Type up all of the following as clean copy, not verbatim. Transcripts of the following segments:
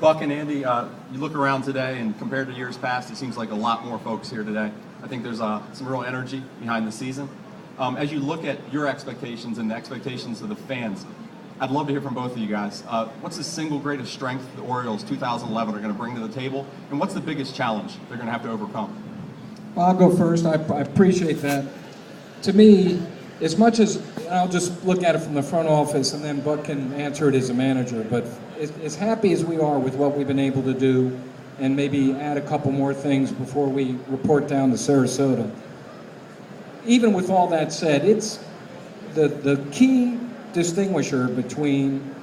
Buck and Andy, you look around today, and compared to years past, it seems like a lot more folks here today. I think there's some real energy behind the season. As you look at your expectations and the expectations of the fans, I'd love to hear from both of you guys. What's the single greatest strength the Orioles 2011 are going to bring to the table, and what's the biggest challenge they're going to have to overcome? Well, I'll go first. I appreciate that. To me, as much as I'll just look at it from the front office, and then Buck can answer it as a manager, but as happy as we are with what we've been able to do, and maybe add a couple more things before we report down to Sarasota, even with all that said, it's the key distinguisher between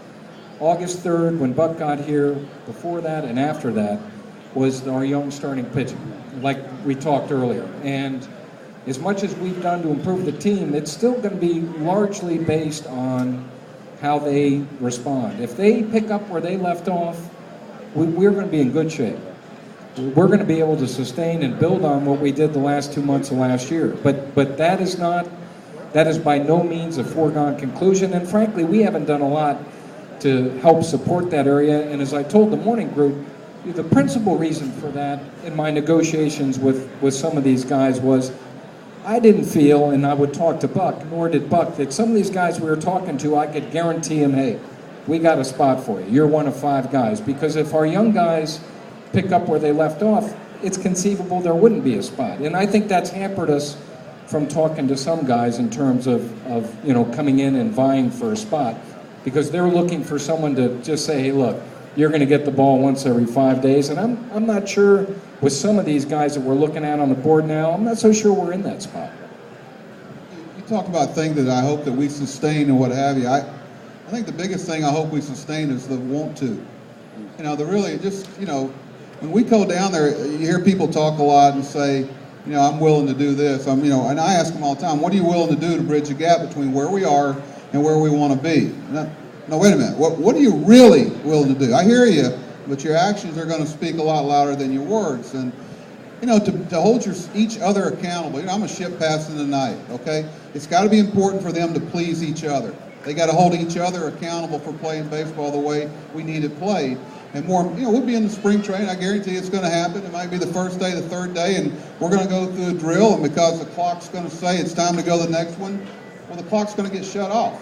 August 3rd, when Buck got here, before that and after that, was our young starting pitching, like we talked earlier. And as much as we've done to improve the team, it's still going to be largely based on how they respond. If they pick up where they left off, we're going to be in good shape. We're going to be able to sustain and build on what we did the last 2 months of last year. But that is by no means a foregone conclusion. And frankly, we haven't done a lot to help support that area. And as I told the morning group, the principal reason for that in my negotiations with some of these guys was I didn't feel, and I would talk to Buck, nor did Buck, that some of these guys we were talking to, I could guarantee them, hey, we got a spot for you. You're one of 5 guys. Because if our young guys pick up where they left off, it's conceivable there wouldn't be a spot. And I think that's hampered us from talking to some guys in terms of coming in and vying for a spot, because they're looking for someone to just say, hey, look, you're going to get the ball once every 5 days. And I'm not sure with some of these guys that we're looking at on the board now, I'm not so sure we're in that spot. You talk about things that I hope that we sustain and what have you. I think the biggest thing I hope we sustain is the want to. When we go down there, you hear people talk a lot and say, I'm willing to do this. And I ask them all the time, what are you willing to do to bridge the gap between where we are and where we want to be? No, wait a minute. What are you really willing to do? I hear you, but your actions are going to speak a lot louder than your words. And, to hold each other accountable. I'm a ship passing the night, okay? It's got to be important for them to please each other. They got to hold each other accountable for playing baseball the way we need it played. And more, we'll be in the spring training. I guarantee it's going to happen. It might be the first day, the third day, and we're going to go through a drill. And because the clock's going to say it's time to go to the next one, well, the clock's going to get shut off.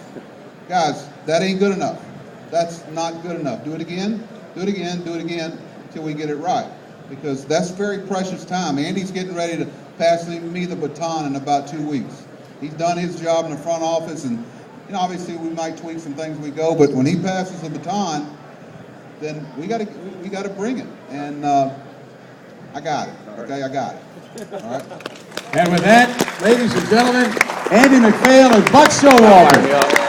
Guys, that ain't good enough. That's not good enough. Do it again, do it again, do it again until we get it right. Because that's very precious time. Andy's getting ready to pass me the baton in about 2 weeks. He's done his job in the front office, and obviously we might tweak some things as we go, but when he passes the baton, then we got to bring it. And I got it. Okay, I got it. All right. And with that, ladies and gentlemen, Andy MacPhail and Buck Showalter.